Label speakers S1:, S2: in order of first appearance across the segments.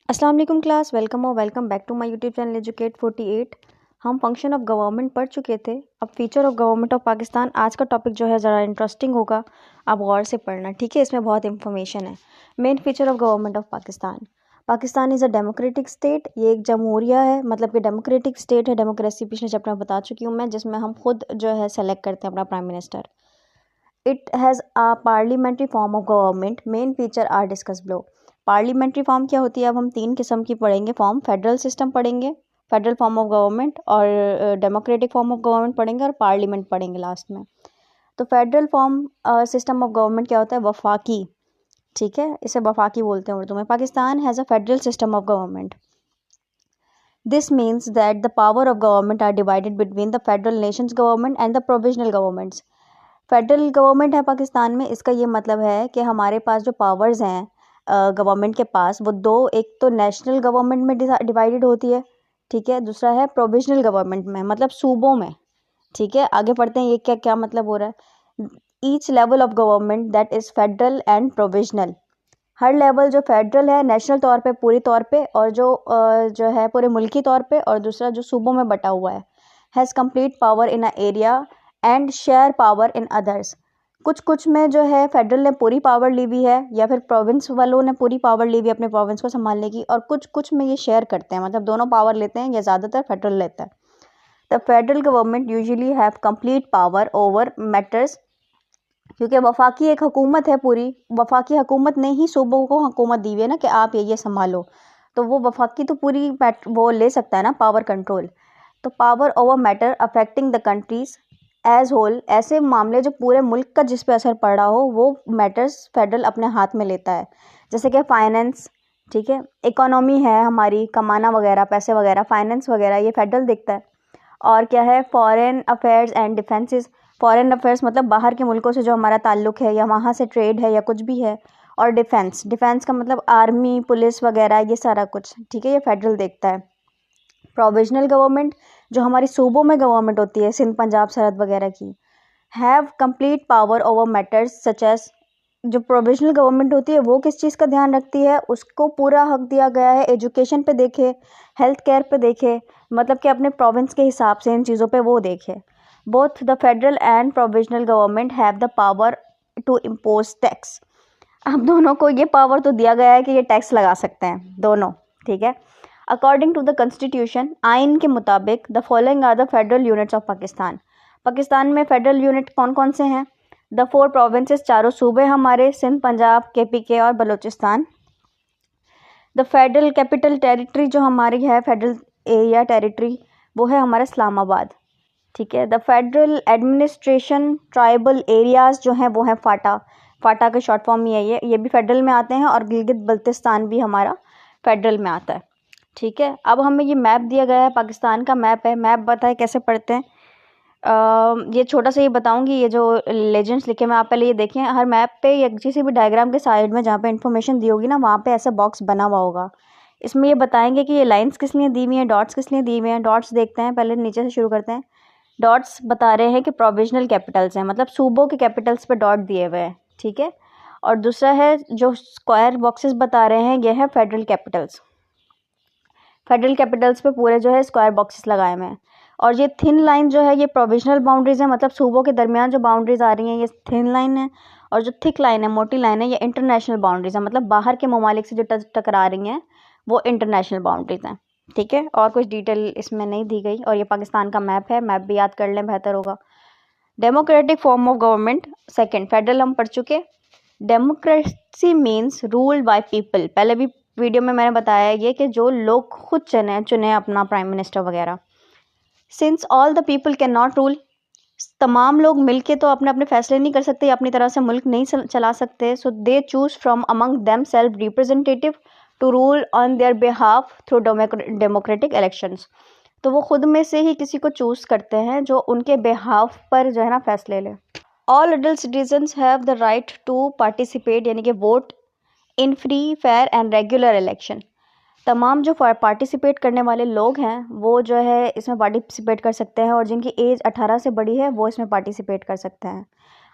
S1: अस्सलाम वालेकुम class, welcome और welcome back to my YouTube channel Educate 48। हम फंक्शन ऑफ गवर्नमेंट पढ़ चुके थे। अब feature of government of Pakistan, आज का टॉपिक जो है ज़रा इंटरेस्टिंग होगा, आप गौर से पढ़ना, ठीक है। इसमें बहुत इंफॉर्मेशन है। Main feature of government of Pakistan, Pakistan is a democratic state. ये एक जमहूरिया है, मतलब कि डेमोक्रेटिक स्टेट है। डेमोक्रेसी पिछले चैप्टर में बता चुकी हूँ मैं, जिसमें हम खुद जो है सेलेक्ट करते हैं अपना prime minister. It has a parliamentary form of government. Main feature are discuss below. Parliamentary form क्या होती है, अब हम 3 किस्म की पढ़ेंगे फॉर्म। फेडरल सिस्टम पढ़ेंगे, फेडरल फॉर्म ऑफ गवर्नमेंट, और डेमोक्रेटिक फॉर्म ऑफ गवर्नमेंट पढ़ेंगे, और पार्लियामेंट पढ़ेंगे लास्ट में। तो federal form system of government क्या होता है, वफाकी, ठीक है, इसे वफाकी बोलते हैं उर्दू में। Pakistan has a federal system of government. This means that the power of government are divided between the federal nations government and the provisional governments. Federal government है पाकिस्तान में, इसका ये मतलब है कि हमारे पास जो पावर्स हैं गवर्नमेंट के पास, वो दो, एक तो नेशनल गवर्नमेंट में डिवाइडेड होती है, ठीक है, दूसरा है प्रोविजनल गवर्नमेंट में, मतलब सूबों में, ठीक है। आगे पढ़ते हैं ये क्या क्या मतलब हो रहा है। Each level of government that is federal and provisional. Her level जो फेडरल है नेशनल तौर पे, पूरी तौर पे, और जो है पूरे मुल्की तौर पे, और दूसरा जो सूबों में बटा हुआ है, has complete power in a area and share power in others. कुछ कुछ में जो है फेडरल ने पूरी पावर ली हुई है, या फिर प्रोविंस वालों ने पूरी पावर ली हुई है अपने प्रोविंस को संभालने की, और कुछ कुछ में ये शेयर करते हैं, मतलब दोनों पावर लेते हैं, या ज़्यादातर फेडरल लेता है। The federal government usually have complete power over matters, क्योंकि वफाकी एक हुकूमत है पूरी, वफाकी हुकूमत ने ही सूबों को हुकूमत दी हुई है ना, कि आप ये संभालो, तो वो वफाकी तो पूरी वो ले सकता है ना, पावर कंट्रोल। तो power over matter affecting the countries as whole, ऐसे मामले जो पूरे मुल्क का जिस पे असर पड़ रहा हो, वो मैटर्स फेडरल अपने हाथ में लेता है। जैसे कि फाइनेंस, ठीक है, इकोनॉमी है हमारी, कमाना वगैरह, पैसे वगैरह, फाइनेंस वगैरह, ये फेडरल देखता है। और क्या है, foreign affairs and defences. Foreign affairs मतलब बाहर के मुल्कों से जो हमारा ताल्लुक़ है, या वहाँ से ट्रेड है, या कुछ भी है। और डिफेंस, डिफेंस का मतलब आर्मी, पुलिस वगैरह, ये सारा कुछ, ठीक है, ये फेडरल देखता है। प्रोविजनल गवर्नमेंट, जो हमारी सूबों में गवर्नमेंट होती है, सिंध, पंजाब, सरहद वगैरह की, have complete power over matters such as. जो प्रोविजनल गवर्नमेंट होती है वो किस चीज़ का ध्यान रखती है, उसको पूरा हक दिया गया है, एजुकेशन पे देखे, हेल्थ केयर पे देखे, मतलब कि अपने प्रोविंस के हिसाब से इन चीज़ों पे वो देखे। Both the federal and provisional government have the power to impose tax. अब दोनों को ये पावर तो दिया गया है कि ये टैक्स लगा सकते हैं दोनों, ठीक है। अकॉर्डिंग टू द कॉन्स्टिट्यूशन, आइन के मुताबिक, the following are the federal units of Pakistan. Pakistan में फेडरल यूनिट कौन कौन से हैं? द 4 प्रोविंसेस, चारों सूबे हमारे, सिंध, पंजाब, केपीके और Balochistan. The federal capital territory जो हमारी है, फेडरल एरिया टेरिटरी, वो है हमारा इस्लामाबाद, ठीक है। The federal administration tribal areas जो हैं वो हैं फाटा, फाटा का शॉर्ट फॉर्म ही है ये भी फेडरल में आते हैं, और गिलगित बल्तिस्तान भी हमारा फेडरल में आता है, ठीक है। अब हमें ये मैप दिया गया है, पाकिस्तान का मैप है। मैप बताए कैसे पढ़ते हैं, ये छोटा सा ये बताऊंगी, ये जो लेजेंड्स लिखे मैं, आप पहले ये देखें, हर मैप पे या किसी भी डायग्राम के साइड में जहाँ पे इन्फॉर्मेशन दी होगी ना, वहाँ पे ऐसा बॉक्स बना हुआ होगा। इसमें ये बताएंगे कि ये लाइंस किस लिए दी हुई हैं, डॉट्स किस लिए दी हुए हैं। डॉट्स देखते हैं, पहले नीचे से शुरू करते हैं। डॉट्स बता रहे हैं कि प्रोविजनल कैपिटल्स हैं, मतलब सूबों के कैपिटल्स पे डॉट दिए हुए हैं, ठीक है। और दूसरा है जो स्क्वायर बॉक्सेस बता रहे हैं, ये है फेडरल कैपिटल्स। फेडरल कैपिटल्स पे पूरे जो है स्क्वायर बॉक्सेस लगाए हुए हैं। और ये थिन लाइन जो है, ये प्रोविजनल बाउंड्रीज है, मतलब सूबों के दरमियान जो बाउंड्रीज आ रही हैं, ये थिन लाइन है। और जो थिक लाइन है, मोटी लाइन है, ये इंटरनेशनल बाउंड्रीज है, मतलब बाहर के ममालिक से जो टकरा रही हैं, वो इंटरनेशनल बाउंड्रीज हैं, ठीक है। और कुछ डिटेल इसमें नहीं दी गई। और ये पाकिस्तान का मैप है, मैप भी याद कर लें, बेहतर होगा। Democratic form of government, second, federal हम पढ़ चुके। Democracy means ruled by people, पहले भी वीडियो में मैंने बताया ये कि जो लोग खुद चुने अपना प्राइम मिनिस्टर वगैरह। Since all the people can not rule, तमाम लोग मिलके तो अपने अपने फैसले नहीं कर सकते, अपनी तरह से मुल्क नहीं चला सकते। So they choose from among them self representative to rule on their behalf through democratic elections. तो वो खुद में से ही किसी को चूज करते हैं जो उनके बिहाफ पर जो है ना फैसले ले। All adult citizens have the right to participate, यानी कि vote in free fair and regular election. तमाम जो पार्टिसिपेट करने वाले लोग हैं वो जो है इसमें पार्टिसिपेट कर सकते हैं, और जिनकी एज 18 से बड़ी है वो इसमें पार्टिसिपेट कर सकते हैं।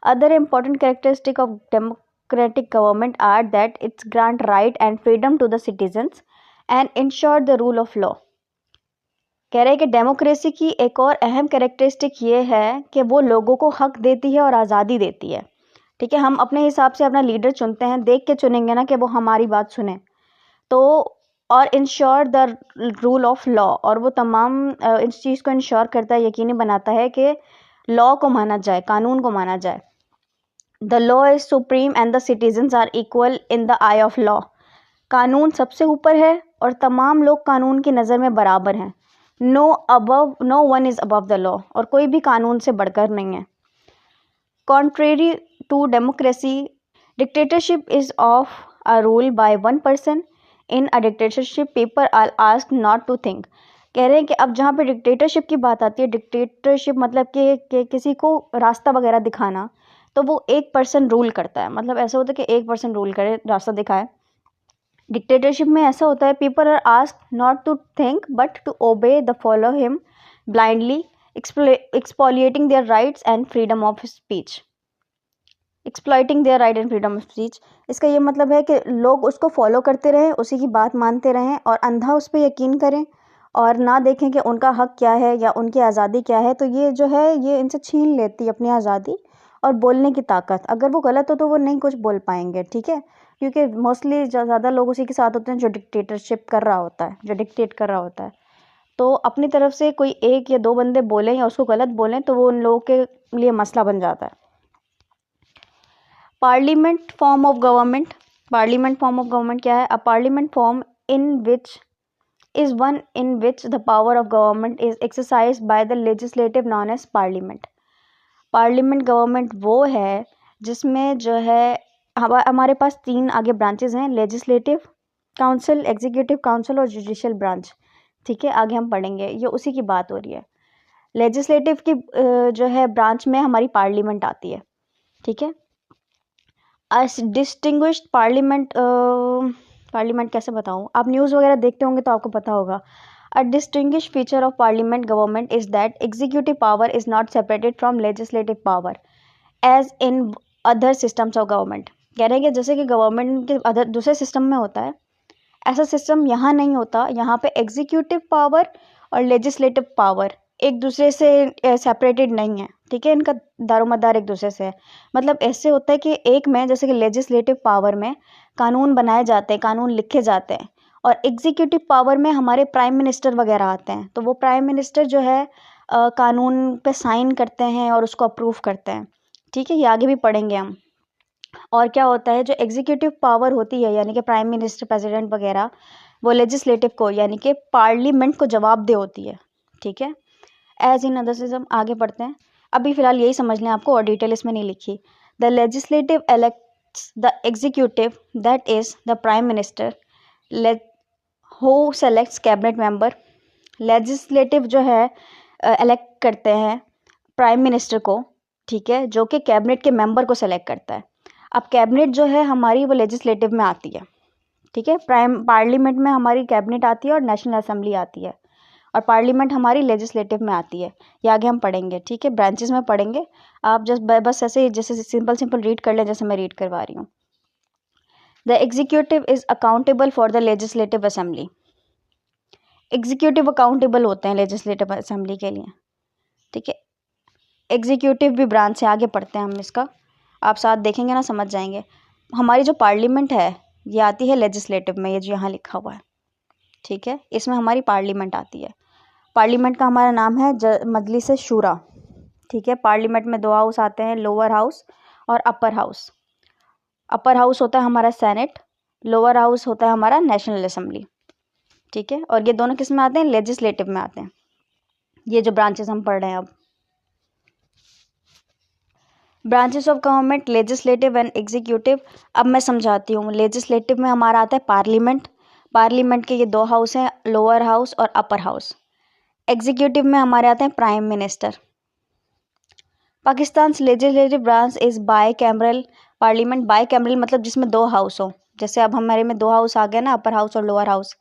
S1: Other important characteristic of democratic government are that it's grant right and freedom to the citizens and ensure the rule of law. कह रहे हैं कि डेमोक्रेसी की एक और अहम कैरेक्टरिस्टिक ये है कि वो लोगों को हक देती है और आज़ादी देती है। ठीक है, हम अपने हिसाब से अपना लीडर चुनते हैं, देख के चुनेंगे ना कि वो हमारी बात सुने। तो और ensure the rule of law, और वो तमाम इस चीज़ को इंश्योर करता है, यकीनी बनाता है कि लॉ को माना जाए, कानून को माना जाए। The law is supreme and the citizens are equal in the eye of law. कानून सबसे ऊपर है और तमाम लोग कानून की नज़र में बराबर हैं। No one is above the law, और कोई भी कानून से बढ़कर नहीं है। Contrary to democracy, dictatorship is of a rule by one person. In a dictatorship people are asked not to think. कह रहे हैं कि अब जहाँ पे डिक्टेटरशिप की बात आती है, डिक्टेटरशिप मतलब कि किसी को रास्ता वगैरह दिखाना, तो वो एक पर्सन रूल करता है। मतलब ऐसा होता है कि एक पर्सन रूल करे, रास्ता दिखाए। डिक्टेटरशिप में ऐसा होता है, people are asked not to think but to obey the follow him blindly, exploiting their rights and freedom of speech. Exploiting their right and freedom of speech, इसका ये मतलब है कि लोग उसको फॉलो करते रहें, उसी की बात मानते रहें और अंधा उस पर यकीन करें और ना देखें कि उनका हक क्या है या उनकी आज़ादी क्या है। तो ये जो है, ये इनसे छीन लेती है अपनी आज़ादी और बोलने की ताकत। अगर वो गलत हो तो वो नहीं कुछ बोल पाएंगे। ठीक है, क्योंकि मोस्टली ज़्यादा लोग उसी के साथ होते हैं जो डिक्टेटरशिप कर रहा होता है, जो डिक्टेट कर रहा होता है। तो अपनी तरफ से कोई एक या दो बंदे बोलें या उसको गलत बोलें तो वो उन लोगों के लिए मसला बन जाता है। Parliament form of government, parliament form of government क्या है? अ parliament form in which is one in which the power of government is exercised by the legislative known as parliament. Parliament government वो है जिसमें जो है हमारे पास तीन आगे ब्रांचेस हैं, लेजिस्लेटिव काउंसिल, एग्जीक्यूटिव काउंसिल और जुडिशियल ब्रांच। ठीक है, आगे हम पढ़ेंगे, ये उसी की बात हो रही है। लेजिस्लेटिव की जो है ब्रांच में हमारी पार्लियामेंट आती है। ठीक है, डिस्टिंग्विश्ड पार्लियामेंट, पार्लियामेंट कैसे बताऊँ, आप न्यूज़ वगैरह देखते होंगे तो आपको पता होगा। A distinguished feature of parliament government is that executive power is not separated from legislative power as in other systems of government. कह रहे हैं कि जैसे कि गवर्नमेंट के अदर दूसरे सिस्टम में होता है, ऐसा सिस्टम यहाँ नहीं होता। यहाँ पे एग्जीक्यूटिव पावर और लेजिस्लेटिव पावर एक दूसरे से सेपरेटेड नहीं है। ठीक है, इनका दारोमदार एक दूसरे से है। मतलब ऐसे होता है कि एक में, जैसे कि लेजिस्लेटिव पावर में कानून बनाए जाते हैं, कानून लिखे जाते हैं, और एग्जीक्यूटिव पावर में हमारे प्राइम मिनिस्टर वगैरह आते हैं। तो वो प्राइम मिनिस्टर जो है कानून पे साइन करते हैं और उसको अप्रूव करते हैं। ठीक है, ये आगे भी पढ़ेंगे हम। और क्या होता है, जो एग्जीक्यूटिव पावर होती है यानी कि प्राइम मिनिस्टर, प्रेसिडेंट वगैरह, वो लेजिस्लेटिव को यानी कि पार्लियामेंट को जवाबदेह होती है। ठीक है, एज इन अदर सिस्टम। आगे पढ़ते हैं, अभी फिलहाल यही समझ लें आपको, और डिटेल इसमें नहीं लिखी। The legislative elects the executive, that is the prime minister, who selects cabinet member. Legislative जो है इलेक्ट करते हैं प्राइम मिनिस्टर को। ठीक है, जो कि कैबिनेट के मेंबर को सेलेक्ट करता है। अब कैबिनेट जो है हमारी वो लेजिस्लेटिव में आती है। ठीक है, पार्लियामेंट में हमारी कैबिनेट आती है और नेशनल असेंबली आती है, और पार्लियामेंट हमारी लेजिस्लेटिव में आती है। ये आगे हम पढ़ेंगे। ठीक है, ब्रांचेस में पढ़ेंगे। आप बस ऐसे जैसे सिंपल रीड कर लें, जैसे मैं रीड करवा रही हूँ। The executive is accountable for the legislative assembly. Executive accountable होते हैं लेजिस्लेटिव असेंबली के लिए। ठीक है, एग्जीक्यूटिव भी ब्रांच से, आगे पढ़ते हैं हम इसका, आप साथ देखेंगे ना समझ जाएंगे। हमारी जो पार्लियामेंट है ये आती है लेजिस्लेटिव में, ये जो यहाँ लिखा हुआ है। ठीक है, इसमें हमारी पार्लियामेंट आती है। पार्लियामेंट का हमारा नाम है मजलिस शूरा। ठीक है, पार्लियामेंट में दो हाउस आते हैं, लोअर हाउस और अपर हाउस। अपर हाउस होता है हमारा सेनेट, लोअर हाउस होता है हमारा नेशनल असेंबली। ठीक है, और ये दोनों किस में आते हैं? लेजिस्लेटिव में आते हैं। ये जो ब्रांचेस हम पढ़ रहे हैं अब, branches of government, legislative and executive. अब मैं समझाती हूँ। लेजिस्लेटिव में हमारा आता है पार्लियामेंट। पार्लियामेंट के ये दो हाउस हैं, लोअर हाउस और अपर हाउस। एग्जीक्यूटिव में हमारे आते हैं prime minister. Pakistan legislative branch is by cameral parliament. By cameral मतलब जिसमें दो हाउस हो, जैसे अब हमारे में दो हाउस आ गए ना, अपर हाउस और लोअर हाउस।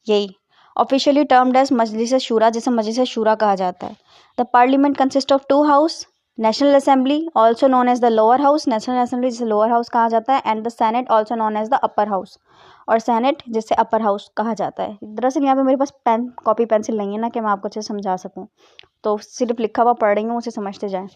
S1: यही officially termed as Majlis Shura, जिसे मजलिस शूरा कहा जाता है। The parliament consist of two house, national assembly also known as the lower house, national assembly जिसे लोअर हाउस कहा जाता है, and the senate also known as the upper house. और सेनेट जिसे अपर हाउस कहा जाता है। दरअसल यहाँ पे मेरे पास पेन कॉपी पेंसिल नहीं है ना कि मैं आपको अच्छे से समझा सकूँ, तो सिर्फ लिखा हुआ पढ़ रही हूँ, उसे समझते जाएं।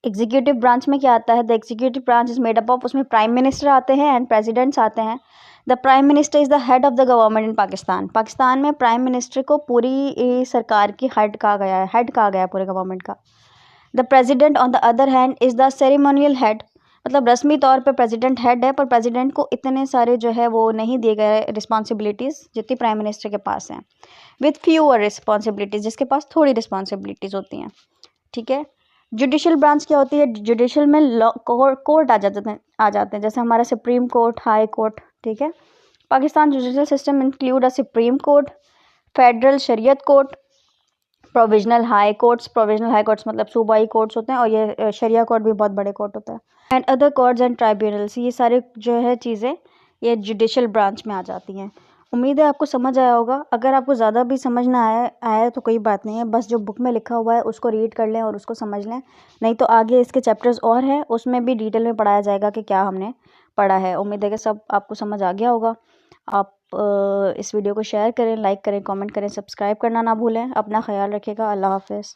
S1: एग्जीक्यूटिव ब्रांच में क्या आता है? The executive branch is made up of, उसमें प्राइम मिनिस्टर आते हैं एंड प्रेसिडेंट्स आते हैं। The prime minister is the head of the government in Pakistan. Pakistan में प्राइम मिनिस्टर को पूरी सरकार की हेड कहा गया है पूरे गवर्नमेंट का। The president on the other hand is the ceremonial head, मतलब रस्मी तौर पे प्रेसिडेंट हेड है, पर प्रेसिडेंट को इतने सारे जो है वो नहीं दिए गए रिस्पॉन्सिबिलिटीज़ जितनी प्राइम मिनिस्टर के पास हैं, विथ फ्यूअर रिस्पॉन्सिबिलिटीज़, जिसके पास थोड़ी रिस्पॉन्सिबिलिटीज़ होती हैं। ठीक है। जुडिशल ब्रांच क्या होती है? जुडिशल में लॉ कोर्ट आ जाते हैं, जैसे हमारा सुप्रीम कोर्ट, हाई कोर्ट। ठीक है। Pakistan judicial system include a supreme court, federal शरीयत कोर्ट, प्रोविजनल हाई कोर्ट्स मतलब सूबाई कोर्ट्स होते हैं, और ये शरिया कोर्ट भी बहुत बड़े कोर्ट होता है, and other courts and tribunals. ये सारे जो है चीज़ें ये जुडिशल ब्रांच में आ जाती हैं। उम्मीद है आपको समझ आया होगा। अगर आपको ज़्यादा भी समझ ना आया तो कोई बात नहीं है, बस जो बुक में लिखा हुआ है उसको रीड कर लें और उसको समझ लें, नहीं तो आगे इसके चैप्टर्स और हैं, उसमें भी डिटेल में पढ़ाया जाएगा कि क्या हमने पढ़ा है। उम्मीद है कि सब आपको समझ आ गया होगा। आप इस वीडियो को शेयर करें, लाइक करें, कमेंट करें, सब्सक्राइब करना ना भूलें। अपना ख्याल रखिएगा। अल्लाह हाफ़िज़।